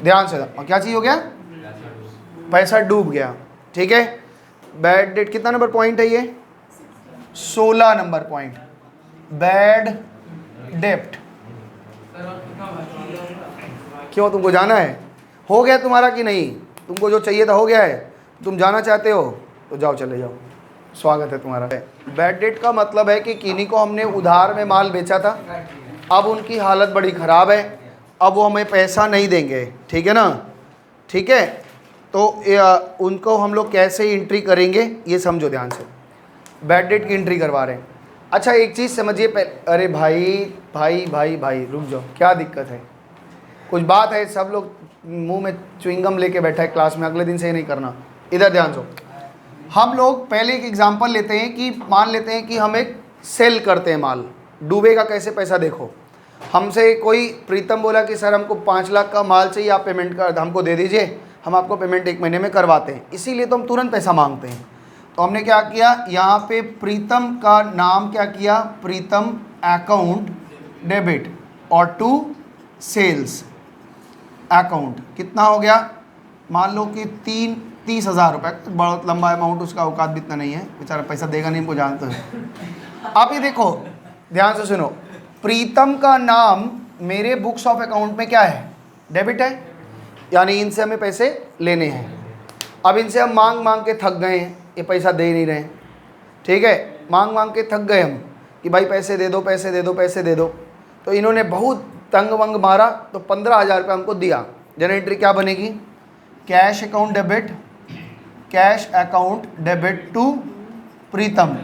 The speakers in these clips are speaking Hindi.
ध्यान से, क्या चीज हो गया? पैसा डूब गया। ठीक है, बैड डेट कितना नंबर पॉइंट है ये? 16 नंबर पॉइंट, बैड डेप्ट। क्यों, तुमको जाना है? हो गया तुम्हारा कि नहीं? तुमको जो चाहिए था हो गया है? तुम जाना चाहते हो तो जाओ, चले जाओ, स्वागत है तुम्हारा। बैड डेट का मतलब है कि किन्हीं को हमने उधार में माल बेचा था, अब उनकी हालत बड़ी ख़राब है, अब वो हमें पैसा नहीं देंगे। ठीक है ना? ठीक है, तो उनको हम लोग कैसे एंट्री करेंगे ये समझो ध्यान से। बैड डेट की एंट्री करवा रहे हैं। अच्छा एक चीज़ समझिए अरे भाई भाई भाई भाई रुक जाओ, क्या दिक्कत है? कुछ बात है? सब लोग मुंह में च्युइंगम लेके बैठा है क्लास में, अगले दिन से ये नहीं करना। इधर ध्यान दो। हम लोग पहले एक एग्जांपल लेते हैं कि मान लेते हैं कि हम एक सेल करते हैं माल, डूबेगा कैसे पैसा? देखो, हमसे कोई प्रीतम बोला कि सर हमको 5 लाख का माल चाहिए, आप पेमेंट कर हमको दे दीजिए, हम आपको पेमेंट 1 महीने में करवाते हैं, इसीलिए तो हम तुरंत पैसा मांगते हैं। तो हमने क्या किया, यहाँ पे प्रीतम का नाम क्या किया, प्रीतम अकाउंट डेबिट, और टू सेल्स अकाउंट कितना हो गया? मान लो कि 30,000 रुपये, बहुत लंबा अमाउंट, उसका औकात भी इतना नहीं है, बेचारा पैसा देगा नहीं, हमको जानते हैं। आप ये देखो, ध्यान से सुनो, प्रीतम का नाम मेरे बुक्स ऑफ अकाउंट में क्या है? डेबिट है, यानी इनसे हमें पैसे लेने हैं। अब इनसे हम मांग मांग के थक गए हैं, ये पैसा दे नहीं रहे हैं। ठीक है, मांग मांग के थक गए हम कि भाई पैसे दे दो, पैसे दे दो, पैसे दे दो। तो इन्होंने बहुत तंग वंग मारा, तो 15,000 रुपये हमको दिया। जनरेटरी क्या बनेगी? Cash account debit, cash account debit to Pritam.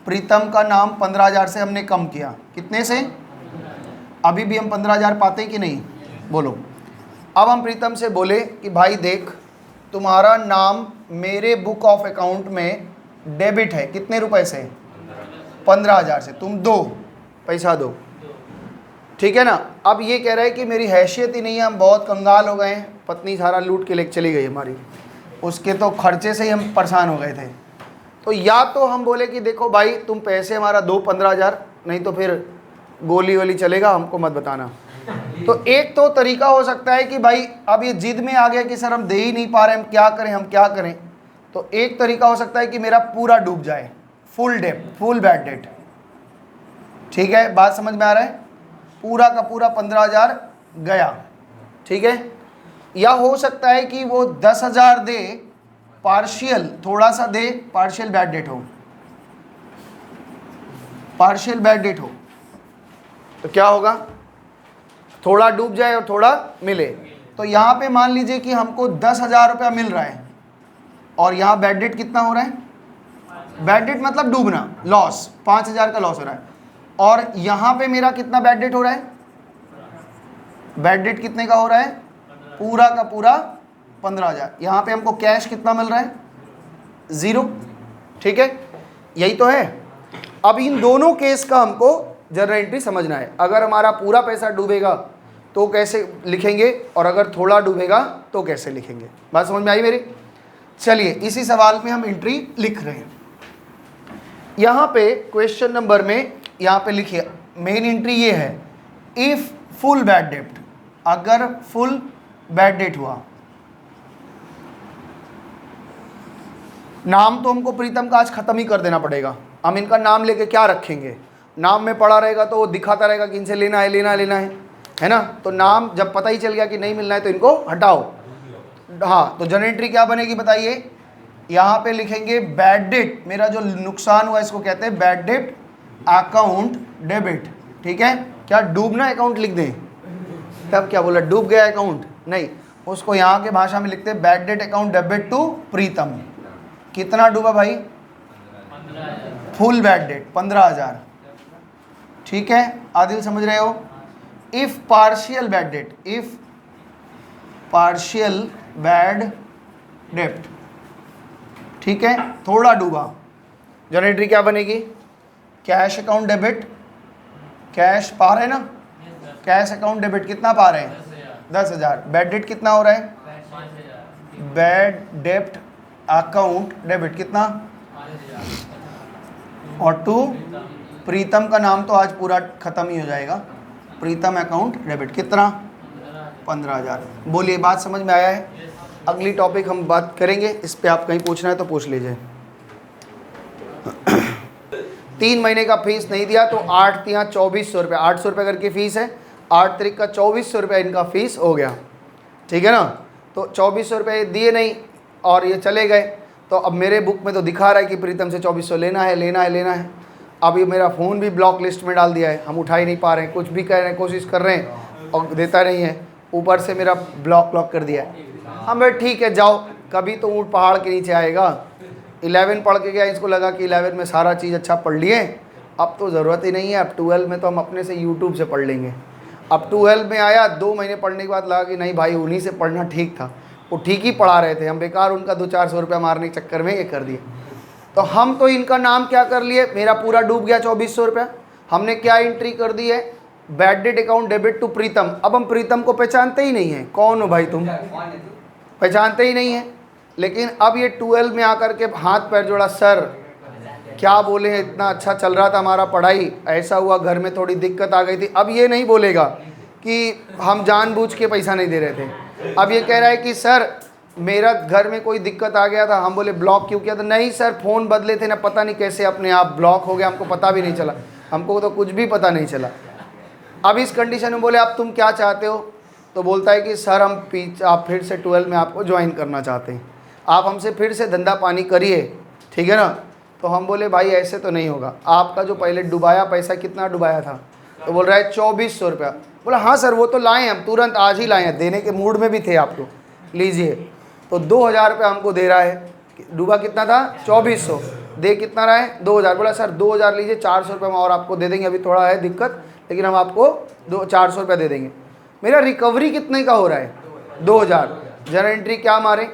Pritam का नाम 15,000 से हमने कम किया, कितने से? अभी भी हम 15,000 पाते हैं कि नहीं? बोलो। अब हम प्रीतम से बोले कि भाई देख, तुम्हारा नाम मेरे बुक ऑफ अकाउंट में डेबिट है, कितने रुपए से? 15,000 से, तुम दो, पैसा दो। ठीक है ना? अब ये कह रहा है कि मेरी हैसियत ही नहीं है, हम बहुत कंगाल हो गए हैं, पत्नी सारा लूट के लेके चली गई हमारी, उसके तो खर्चे से ही हम परेशान हो गए थे। तो या तो हम बोले कि देखो भाई तुम पैसे हमारा दो 15,000, नहीं तो फिर गोली वोली चलेगा, हमको मत बताना। तो एक तो तरीका हो सकता है कि भाई अब ये जिद में आ गया कि सर हम दे ही नहीं पा रहे, हम क्या करें, हम क्या करें। तो एक तरीका हो सकता है कि मेरा पूरा डूब जाए, full debt, full bad debt. ठीक है, बात समझ में आ रहा है? पूरा का पूरा 15,000 गया। ठीक है, या हो सकता है कि वो 10,000 दे, पार्शियल थोड़ा सा दे, पार्शियल बैड डेट हो, पार्शियल बैड डेट हो। तो क्या होगा? थोड़ा डूब जाए और थोड़ा मिले। तो यहाँ पे मान लीजिए कि हमको 10,000 रुपया मिल रहा है, और यहाँ बैड डेट कितना हो रहा है? बैड डेट मतलब डूबना, लॉस, 5,000 का लॉस हो रहा है। और यहाँ पे मेरा कितना बैड डेट हो रहा है? बैड डेट कितने का हो रहा है? पूरा का पूरा 15,000। यहाँ पे हमको कैश कितना मिल रहा है? 0। ठीक है, यही तो है। अब इन दोनों केस का हमको जर्नल एंट्री समझना है। अगर हमारा पूरा पैसा डूबेगा तो कैसे लिखेंगे, और अगर थोड़ा डूबेगा तो कैसे लिखेंगे। बात समझ में आई मेरी? चलिए, इसी सवाल में हम एंट्री लिख रहे हैं। यहाँ पे क्वेश्चन नंबर में यहाँ पे लिखिए, मेन एंट्री ये है, इफ फुल बैड डेट, अगर फुल बैड डेट हुआ। नाम तो हमको प्रीतम का आज खत्म ही कर देना पड़ेगा। हम इनका नाम लेके क्या रखेंगे? नाम में पड़ा रहेगा तो वो दिखाता रहेगा कि इनसे लेना है, लेना है, लेना है ना? तो नाम जब पता ही चल गया कि नहीं मिलना है तो इनको हटाओ। हाँ, तो जनरेटरी क्या बनेगी बताइए? यहाँ पे लिखेंगे बैड डेट, मेरा जो नुकसान हुआ इसको कहते हैं बैड डेट अकाउंट डेबिट। ठीक है, क्या डूबना अकाउंट लिख दें? तब क्या बोला, डूब गया अकाउंट? नहीं, उसको यहाँ के भाषा में लिखते हैं bad debt account debit to Pritam. कितना डूबा भाई? Full bad debt 15,000। ठीक है, आदिल समझ रहे हो? If partial bad debt, if partial bad debt, ठीक है, थोड़ा डूबा, जनरेटरी क्या बनेगी? कैश अकाउंट डेबिट, कैश पा रहे हैं ना? कैश अकाउंट डेबिट कितना पा रहे हैं? 10,000। बैड डेट कितना हो रहा है? बैड डेप्ट अकाउंट डेबिट कितना? और टू प्रीतम का नाम तो आज पूरा खत्म ही हो जाएगा, प्रीतम अकाउंट डेबिट कितना? 15,000। बोलिए, बात समझ में आया है? अगली टॉपिक हम बात करेंगे इस पे, आप कहीं पूछना है तो पूछ लीजिए। 3 महीने का फीस नहीं दिया तो 8 तिया 2400 रुपये, 800 रुपये करके फ़ीस है, 8 तरीक का 2400 रुपये इनका फ़ीस हो गया, ठीक है ना। तो 2400 रुपये दिए नहीं और ये चले गए। तो अब मेरे बुक में तो दिखा रहा है कि प्रीतम से 2400 लेना है लेना है लेना है। अब ये मेरा फ़ोन भी ब्लॉक लिस्ट में डाल दिया है, हम उठा ही नहीं पा रहे हैं, कुछ भी कह रहे हैं, कोशिश कर रहे हैं और देता नहीं है। ऊपर से मेरा ब्लॉक कर दिया है। हाँ भाई ठीक है, जाओ, कभी तो ऊँट पहाड़ के नीचे आएगा। 11 पढ़ के गया, इसको लगा कि 11 में सारा चीज़ अच्छा पढ़ लिए, अब तो ज़रूरत ही नहीं है, अब 12 में तो हम अपने से यूट्यूब से पढ़ लेंगे। अब 12 में आया, 2 महीने पढ़ने के बाद लगा कि नहीं भाई, उन्हीं से पढ़ना ठीक था, वो ठीक ही पढ़ा रहे थे, हम बेकार उनका 200-400 रुपया मारने के चक्कर में ये कर दिए। तो हम तो इनका नाम क्या कर लिए, मेरा पूरा डूब गया 2400 रुपया। हमने क्या एंट्री कर दी है, bad debt account debit to Pritam. अब हम प्रीतम को पहचानते ही नहीं है, कौन हो भाई तुम, पहचानते ही नहीं है। लेकिन अब ये 12 में आकर के हाथ पैर जोड़ा, सर क्या बोले हैं, इतना अच्छा चल रहा था हमारा पढ़ाई, ऐसा हुआ घर में थोड़ी दिक्कत आ गई थी। अब ये नहीं बोलेगा कि हम जानबूझ के पैसा नहीं दे रहे थे, अब ये कह रहा है कि सर मेरा घर में कोई दिक्कत आ गया था। हम बोले ब्लॉक क्यों किया था, नहीं सर फ़ोन बदले थे ना, पता नहीं कैसे अपने आप ब्लॉक हो गया, हमको पता भी नहीं चला, हमको तो कुछ भी पता नहीं चला। अब इस कंडीशन में बोले अब तुम क्या चाहते हो, तो बोलता है कि सर आप फिर से 12 में आपको ज्वाइन करना चाहते हैं, आप हमसे फिर से धंधा पानी करिए, ठीक है ना। तो हम बोले भाई ऐसे तो नहीं होगा, आपका जो पहले डुबाया पैसा कितना डुबाया था, तो बोल रहा है 2400 रुपया। बोला हाँ सर वो तो लाए हम, तुरंत आज ही लाए हैं, देने के मूड में भी थे आपको, लीजिए। तो 2000 रुपये हमको दे रहा है, डूबा कितना था 2400, दे कितना रहा है 2000। बोला सर 2000 लीजिए, 400 रुपये में और आपको दे देंगे, अभी थोड़ा है दिक्कत, लेकिन हम आपको 400 रुपये दे देंगे। मेरा रिकवरी कितने का हो रहा है 2000। जरा एंट्री क्या मारे,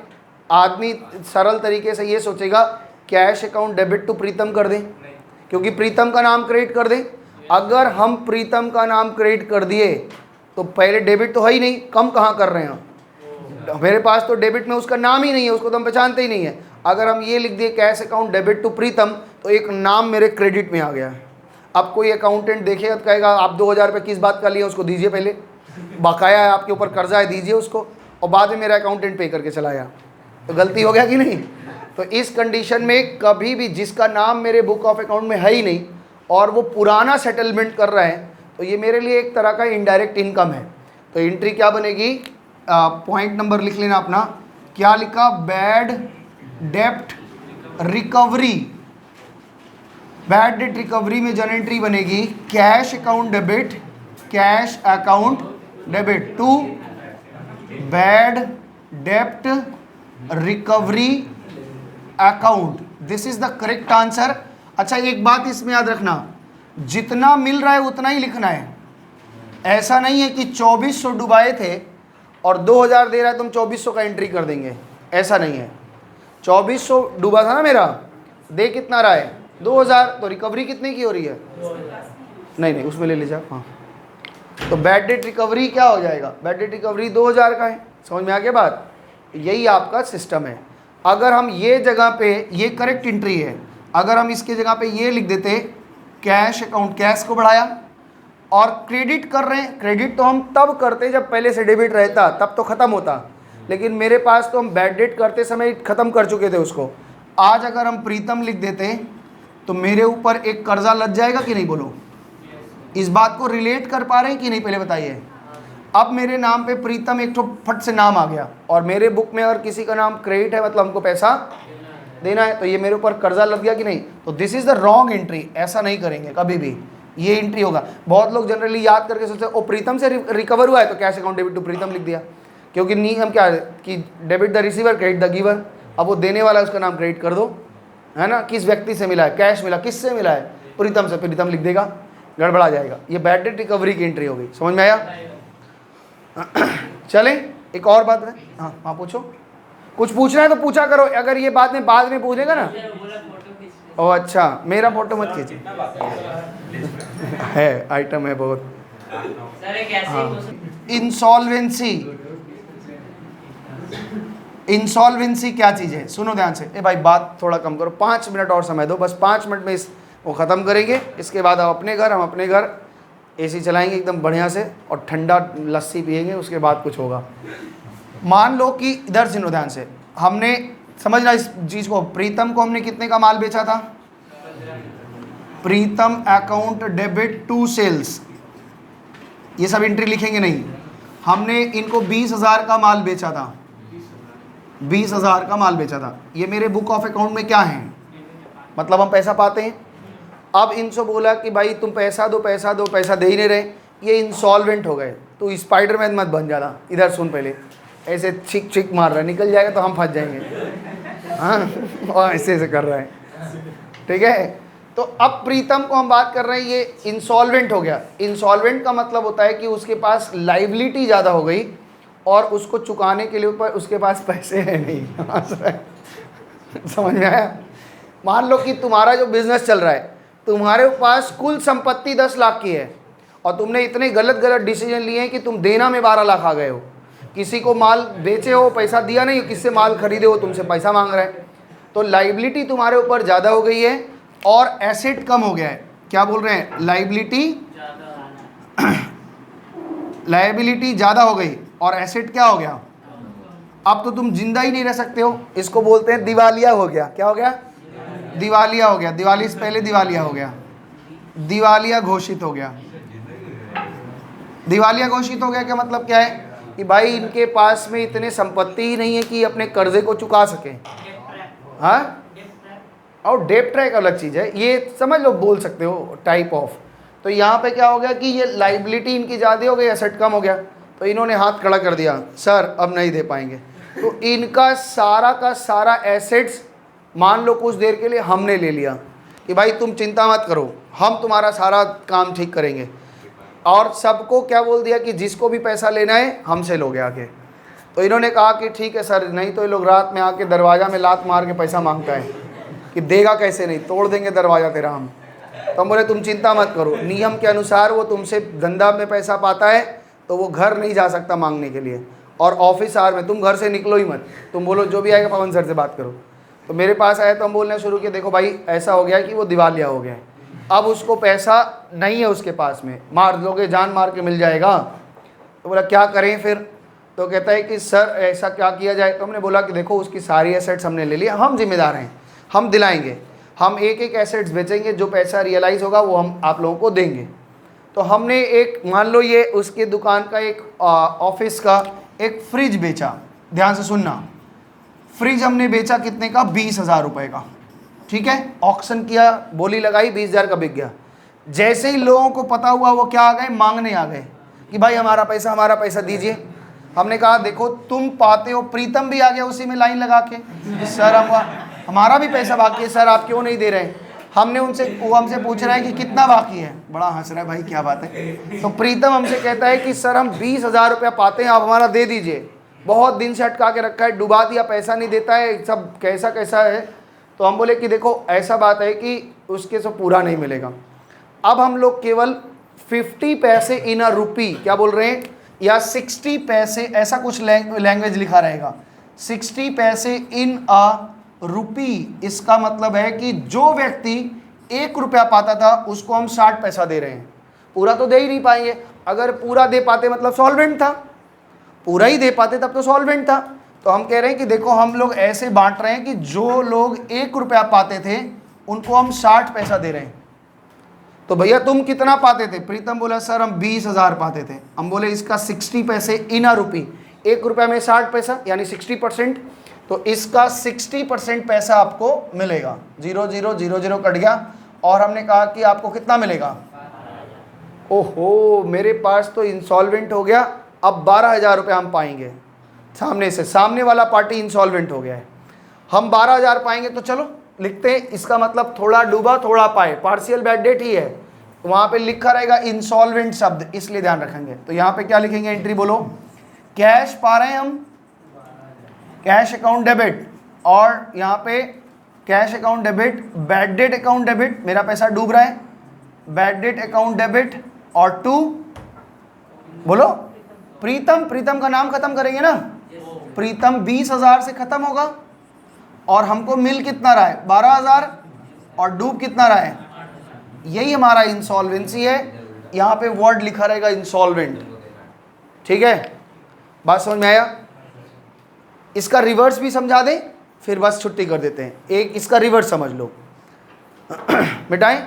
आदमी सरल तरीके से ये सोचेगा कैश अकाउंट डेबिट टू प्रीतम कर दें, क्योंकि प्रीतम का नाम क्रेडिट कर दें। अगर हम प्रीतम का नाम क्रेडिट कर दिए तो पहले डेबिट तो है ही नहीं, कम कहाँ कर रहे हैं, मेरे पास तो डेबिट में उसका नाम ही नहीं है, उसको तो हम पहचानते ही नहीं है। अगर हम ये लिख दिए कैश अकाउंट डेबिट टू प्रीतम, तो एक नाम मेरे क्रेडिट में आ गया है। अब कोई अकाउंटेंट देखेगा तो कहेगा आप 2000 रुपये किस बात का लिए, उसको दीजिए, पहले बकाया है आपके ऊपर, कर्जा है, दीजिए उसको, और बाद में मेरा अकाउंटेंट पे करके चलाया, तो गलती हो गया कि नहीं। तो इस कंडीशन में कभी भी जिसका नाम मेरे बुक ऑफ अकाउंट में है ही नहीं और वो पुराना सेटलमेंट कर रहा है, तो ये मेरे लिए एक तरह का इनडायरेक्ट इनकम है। तो एंट्री क्या बनेगी, पॉइंट नंबर लिख लेना अपना, क्या लिखा, बैड डेप्ट रिकवरी। बैड डेट रिकवरी में जन एंट्री बनेगी cash account debit, cash account debit to bad डेप्ट recovery account. This is the correct answer. अच्छा एक बात इसमें याद रखना, जितना मिल रहा है उतना ही लिखना है। ऐसा नहीं है कि 2400 डुबाए थे और 2000 दे रहा है तो हम 2400 का एंट्री कर देंगे, ऐसा नहीं है। 2400 डूबा था ना मेरा, दे कितना रहा है 2000, तो रिकवरी कितने की हो रही है, नहीं उसमें ले लीजिए हाँ। तो बैड डेट रिकवरी क्या हो जाएगा, बैड डेट रिकवरी 2000 का है। समझ में आ गया बात, यही आपका सिस्टम है। अगर हम ये जगह पे, ये करेक्ट एंट्री है, अगर हम इसके जगह पे ये लिख देते कैश अकाउंट, कैश को बढ़ाया और क्रेडिट कर रहे हैं, क्रेडिट तो हम तब करते जब पहले से डेबिट रहता, तब तो ख़त्म होता, लेकिन मेरे पास तो हम बैड डेट करते समय ख़त्म कर चुके थे उसको। आज अगर हम प्रीतम लिख देते तो मेरे ऊपर एक कर्जा लग जाएगा कि नहीं, बोलो। इस बात को रिलेट कर पा रहे हैं कि नहीं, पहले बताइए। अब मेरे नाम पे प्रीतम एक तो फट से नाम आ गया और मेरे बुक में अगर किसी का नाम क्रेडिट है, मतलब हमको पैसा देना है, तो ये मेरे ऊपर कर्जा लग गया कि नहीं। तो this is the wrong entry, ऐसा नहीं करेंगे कभी भी, ये एंट्री होगा। बहुत लोग जनरली याद करके सोचते हैं ओ प्रीतम से रिकवर हुआ है तो कैश अकाउंट डेबिट टू प्रीतम लिख दिया, क्योंकि नियम क्या है कि debit the receiver credit the giver. अब वो देने वाला है उसका नाम क्रेडिट कर दो, है ना, किस व्यक्ति से मिला है, कैश मिला, किससे मिला है, प्रीतम से, प्रीतम लिख देगा, गड़बड़ा जाएगा। ये बैड डेट रिकवरी की एंट्री हो गई, समझ में आया। चलें एक और बात है, हाँ हाँ पूछो, कुछ पूछना है तो पूछा करो, अगर ये बात में बाद में पूछेगा ना। ओ अच्छा, मेरा फोटो मत खींचिए, है आइटम है बहुत। हाँ, इंसॉल्वेंसी, इंसॉल्वेंसी क्या चीज़ है, सुनो ध्यान से। ए भाई बात थोड़ा कम करो, 5 मिनट और समय दो, बस 5 मिनट में इस वो ख़त्म करेंगे। इसके बाद हम अपने घर एसी चलाएंगे एकदम बढ़िया से और ठंडा लस्सी पिएंगे, उसके बाद कुछ होगा। मान लो कि इधर सुनो ध्यान से, हमने समझना इस चीज़ को, प्रीतम को हमने कितने का माल बेचा था? प्रीतम अकाउंट डेबिट टू सेल्स, ये सब एंट्री लिखेंगे नहीं। हमने इनको 20,000 का माल बेचा था, 20,000 का माल बेचा था। ये मेरे बुक ऑफ अकाउंट में क्या है? मतलब हम पैसा पाते हैं। अब इनसे बोला कि भाई तुम पैसा दो पैसा दो, पैसा दे ही नहीं रहे, ये इंसॉल्वेंट हो गए। तो स्पाइडरमैन मत बन जाना, इधर सुन पहले, ऐसे छिक छिक मार रहा है, निकल जाएगा तो हम फंस जाएंगे। हाँ, और ऐसे कर रहा है, ठीक है। तो अब प्रीतम को हम बात कर रहे हैं, ये इंसॉल्वेंट हो गया। इंसॉल्वेंट का मतलब होता है कि उसके पास लाइबिलिटी ज़्यादा हो गई और उसको चुकाने के लिए ऊपर उसके पास पैसे हैं नहीं। समझ में आया? मान लो कि तुम्हारा जो बिजनेस चल रहा है, तुम्हारे पास कुल संपत्ति 10 लाख की है और तुमने इतने गलत गलत डिसीजन लिए हैं कि तुम देना में 12 लाख आ गए हो। किसी को माल बेचे हो, पैसा दिया नहीं, किससे माल खरीदे हो, तुमसे पैसा मांग रहा है। तो लाइबिलिटी तुम्हारे ऊपर ज़्यादा हो गई है और एसेट कम हो गया है। क्या बोल रहे हैं? लाइबिलिटी ज़्यादा हो गई और एसेट क्या हो गया? अब तो तुम जिंदा ही नहीं रह सकते हो। इसको बोलते हैं दिवालिया हो गया। क्या हो गया? दिवालिया हो गया। दिवाली से पहले दिवालिया हो गया, दिवालिया घोषित हो गया। दिवालिया घोषित हो गया क्या मतलब क्या है? कि भाई इनके पास में इतने संपत्ति ही नहीं है कि अपने कर्जे को चुका सके। हाँ, और डेप्ट ट्रैक अलग चीज़ है, ये समझ लो, बोल सकते हो टाइप ऑफ। तो यहाँ पे क्या हो गया कि ये लाइबिलिटी इनकी ज़्यादा हो गई, एसेट कम हो गया। तो इन्होंने हाथ खड़ा कर दिया, सर अब नहीं दे पाएंगे। तो इनका सारा का सारा एसेट्स मान लो कुछ देर के लिए हमने ले लिया कि भाई तुम चिंता मत करो, हम तुम्हारा सारा काम ठीक करेंगे। और सबको क्या बोल दिया कि जिसको भी पैसा लेना है हमसे लोगे आके। तो इन्होंने कहा कि ठीक है सर, नहीं तो ये लोग रात में आके दरवाज़ा में लात मार के पैसा मांगता है कि देगा कैसे, नहीं तोड़ देंगे दरवाज़ा तेरा हम। तो हम बोले तुम चिंता मत करो, नियम के अनुसार वो तुमसे धंधा में पैसा पाता है तो वो घर नहीं जा सकता मांगने के लिए, और ऑफिस आवर में तुम घर से निकलो ही मत। तुम बोलो जो भी आएगा पवन सर से बात करो। तो मेरे पास आया तो हम बोलने शुरू किए, देखो भाई ऐसा हो गया कि वो दिवालिया हो गया है, अब उसको पैसा नहीं है उसके पास में, मार दोगे, जान मार के मिल जाएगा। तो बोला क्या करें फिर? तो कहता है कि सर ऐसा क्या किया जाए? तो हमने बोला कि देखो उसकी सारी एसेट्स हमने ले लिया, हम जिम्मेदार हैं, हम दिलाएंगे, हम एक एक एसेट्स बेचेंगे, जो पैसा रियलाइज़ होगा वो हम आप लोगों को देंगे। तो हमने एक, मान लो ये उसके दुकान का एक ऑफिस का एक फ्रिज बेचा। ध्यान से सुनना, फ्रिज हमने बेचा कितने का? 20,000 रुपये का, ठीक है। ऑक्शन किया, बोली लगाई, 20,000 का बिक गया। जैसे ही लोगों को पता हुआ वो क्या आ गए? मांगने आ गए कि भाई हमारा पैसा दीजिए। हमने कहा देखो तुम पाते हो, प्रीतम भी आ गया उसी में लाइन लगा के, सर हमारा भी पैसा बाकी है सर, आप क्यों नहीं दे रहे? हमने उनसे, वो हमसे पूछ रहा है कि कितना बाकी है। बड़ा हंस रहा है भाई, क्या बात है। तो प्रीतम हमसे कहता है कि सर हम 20,000 रुपया पाते हैं, आप हमारा दे दीजिए, बहुत दिन से अटका के रखा है, डुबा दिया, पैसा नहीं देता है, सब कैसा कैसा है। तो हम बोले कि देखो ऐसा बात है कि उसके से पूरा नहीं मिलेगा। अब हम लोग केवल 50 पैसे इन अ रुपी, क्या बोल रहे हैं, या 60 पैसे, ऐसा कुछ लैंग्वेज लिखा रहेगा, 60 पैसे इन अ रुपी। इसका मतलब है कि जो व्यक्ति 1 रुपया पाता था उसको हम 60 पैसा दे रहे हैं। पूरा तो दे ही नहीं पाएंगे, अगर पूरा दे पाते मतलब सॉल्वेंट था, पूरा ही दे पाते तब तो सॉल्वेंट था। तो हम कह रहे हैं कि देखो हम लोग ऐसे बांट रहे हैं कि जो लोग 1 रुपया पाते थे उनको हम 60 पैसा दे रहे हैं। तो भैया तुम कितना पाते थे? प्रीतम बोला सर हम 20,000 पाते थे। हम बोले इसका 60 पैसे इन अ रुपी, 1 रुपया में 60 पैसा यानी 60%, तो इसका 60% पैसा आपको मिलेगा। 0 0 0 0 कट गया और हमने कहा कि आपको कितना मिलेगा? ओहो मेरे पास तो इंसॉल्वेंट हो गया, अब 12,000 रुपये हम पाएंगे। सामने से, सामने वाला पार्टी इंसॉल्वेंट हो गया है, हम 12,000 पाएंगे। तो चलो लिखते हैं, इसका मतलब थोड़ा डूबा थोड़ा पाए, पार्शियल बैड डेट ही है। तो वहाँ पे लिखा रहेगा इंसॉल्वेंट शब्द, इसलिए ध्यान रखेंगे। तो यहाँ पे क्या लिखेंगे? एंट्री बोलो, कैश पा रहे हैं हम, कैश अकाउंट डेबिट, और यहाँ पे cash account debit, bad debt account debit, मेरा पैसा डूब रहा है, बैड डेट अकाउंट डेबिट, और टू बोलो प्रीतम, प्रीतम का नाम खत्म करेंगे ना, प्रीतम 20,000 से खत्म होगा और हमको मिल कितना रहा है? 12,000, और डूब कितना रहा है? यही हमारा इंसॉल्वेंसी है। यहाँ पे वर्ड लिखा रहेगा इंसॉल्वेंट। ठीक है, बात समझ में आया? इसका रिवर्स भी समझा दें फिर बस छुट्टी कर देते हैं। एक इसका रिवर्स समझ लो। मिटाएं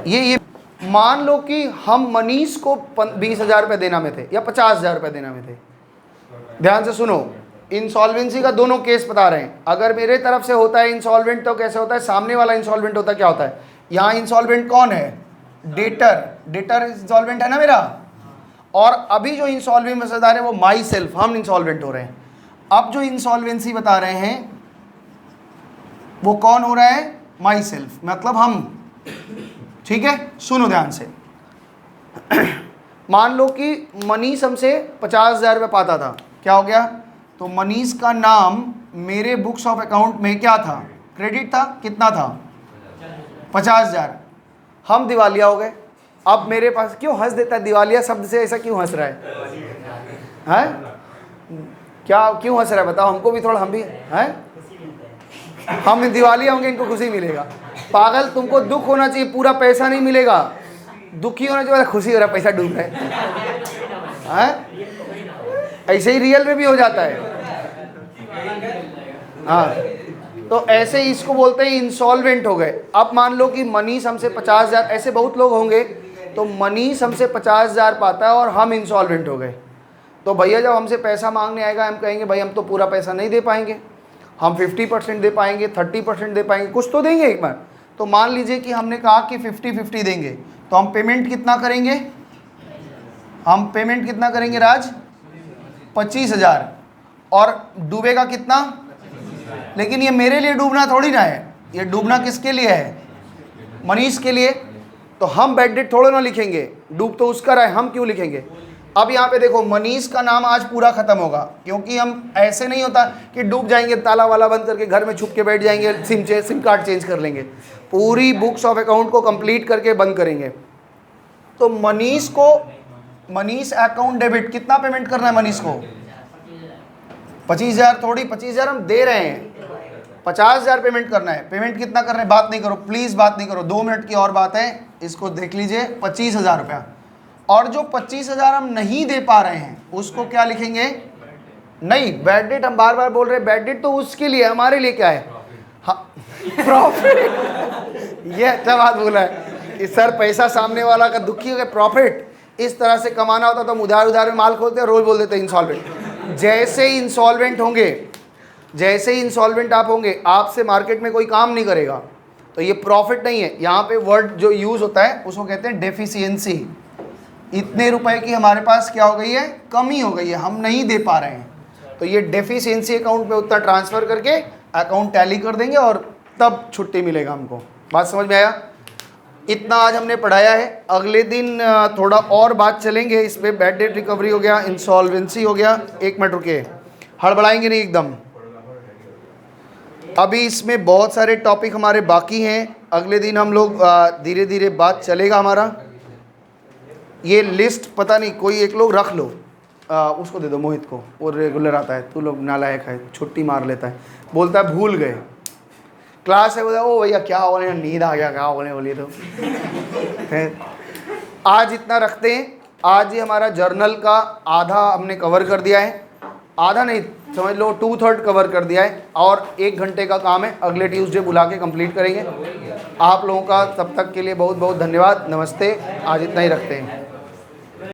ये मान लो कि हम मनीष को 20,000 रुपये देना में थे या 50,000 रुपये देना में थे। ध्यान से सुनो, इंसॉल्वेंसी का दोनों केस बता रहे हैं। अगर मेरे तरफ से होता है इंसॉल्वेंट तो कैसे होता है, सामने वाला इंसॉल्वेंट होता है, क्या होता है? यहाँ इंसॉल्वेंट कौन है? डेटर इंसॉल्वेंट है ना मेरा, और अभी जो इंसॉल्वेंट मसलेदार है वो माई सेल्फ, हम इंसॉल्वेंट हो रहे हैं। अब जो इंसॉल्वेंसी बता रहे हैं वो कौन हो रहा है? माई सेल्फ, मतलब हम। ठीक है, सुनो ध्यान से। मान लो कि मनीष हमसे 50,000 रुपये पाता था, क्या हो गया? तो मनीष का नाम मेरे बुक्स ऑफ अकाउंट में क्या था? क्रेडिट था। कितना था? 50,000। हम दिवालिया हो गए। अब मेरे पास, क्यों हंस देता है दिवालिया शब्द से, ऐसा क्यों हंस रहा है? क्या क्यों हंस रहा है बताओ, हमको भी थोड़ा, हम भी हैं, हम दिवालिया होंगे, इनको खुशी मिलेगा। पागल, तुमको दुख होना चाहिए, पूरा पैसा नहीं मिलेगा। दुखी होना चाहिए, खुशी हो रहा है, पैसा डूब रहा है। ऐसे ही रियल में भी हो जाता है। हाँ, तो ऐसे ही इसको बोलते हैं इंसॉल्वेंट हो गए। अब मान लो कि मनीष हमसे 50,000, ऐसे बहुत लोग होंगे, तो मनीष हमसे 50,000 पाता है और हम इंसॉल्वेंट हो गए। तो भैया जब हमसे पैसा मांगने आएगा, हम कहेंगे भाई हम तो पूरा पैसा नहीं दे पाएंगे, हम 50% दे पाएंगे, 30% दे पाएंगे, कुछ तो देंगे एक बार। तो मान लीजिए कि हमने कहा कि 50-50 देंगे, तो हम पेमेंट कितना करेंगे? हम पेमेंट कितना करेंगे राज? 25,000। और डूबेगा कितना? लेकिन ये मेरे लिए डूबना थोड़ी ना है, ये डूबना किसके लिए है? मनीष के लिए। तो हम बैड डेट थोड़ा ना लिखेंगे, डूब तो उसका रहा है, हम क्यों लिखेंगे? अब यहाँ पे देखो, मनीष का नाम आज पूरा खत्म होगा, क्योंकि हम ऐसे नहीं होता कि डूब जाएंगे, ताला वाला बंद करके घर में छुप के बैठ जाएंगे, सिम कार्ड चेंज कर लेंगे। पूरी बुक्स ऑफ अकाउंट को कंप्लीट करके बंद करेंगे। तो मनीष अकाउंट डेबिट, कितना पेमेंट करना है मनीष को? 25,000 थोड़ी, 25,000 हम दे रहे हैं, 50,000 पेमेंट करना है। पेमेंट कितना कर रहे हैं? बात नहीं करो प्लीज़, बात नहीं करो, 2 मिनट की और बात है, इसको देख लीजिए। 25,000 रुपया। और जो 25,000 हम नहीं दे पा रहे हैं उसको क्या लिखेंगे? नहीं, बैड डेट हम बार बार बोल रहे हैं, बैड डेट तो उसके लिए, हमारे लिए क्या है? प्रॉफिट। ये अच्छा बात बोला है कि सर पैसा सामने वाला का दुखी हो गया, प्रॉफिट। इस तरह से कमाना होता तो हम उधार में माल खोलते हैं, रोज बोल देते इंसॉल्वेंट। जैसे ही इंसॉल्वेंट होंगे, जैसे ही इंसॉल्वेंट आप होंगे, आपसे मार्केट में कोई काम नहीं करेगा, तो ये प्रॉफिट नहीं है। यहाँ पे वर्ड जो यूज होता है उसको कहते हैं डेफिशिएंसी। इतने रुपए की हमारे पास क्या हो गई है? कमी हो गई है, हम नहीं दे पा रहे हैं। तो ये डेफिशिएंसी अकाउंट पे उतना ट्रांसफ़र करके अकाउंट टैली कर देंगे और तब छुट्टी मिलेगा हमको। बात समझ में आया? इतना आज हमने पढ़ाया है। अगले दिन थोड़ा और बात चलेंगे इस पर। बैड डेट रिकवरी हो गया, इंसॉल्वेंसी हो गया। 1 मिनट रुके, हड़बड़ाएंगे नहीं एकदम। अभी इसमें बहुत सारे टॉपिक हमारे बाकी हैं, अगले दिन हम लोग धीरे धीरे बात चलेगा हमारा। ये लिस्ट पता नहीं, कोई एक लोग रख लो, उसको दे दो मोहित को, वो रेगुलर आता है। तू लोग नालायक है, छुट्टी मार लेता है, बोलता है भूल गए, क्लास है, बोलता है ओ भैया क्या बोले, नींद आ गया, क्या बोले बोलिए तो। आज इतना रखते हैं। आज ही हमारा जर्नल का आधा हमने कवर कर दिया है, आधा नहीं समझ लो 2/3 कवर कर दिया है, और 1 घंटे का काम है, अगले ट्यूसडे बुला के कंप्लीट करेंगे। आप लोगों का तब तक के लिए बहुत बहुत धन्यवाद। नमस्ते, आज इतना ही रखते हैं।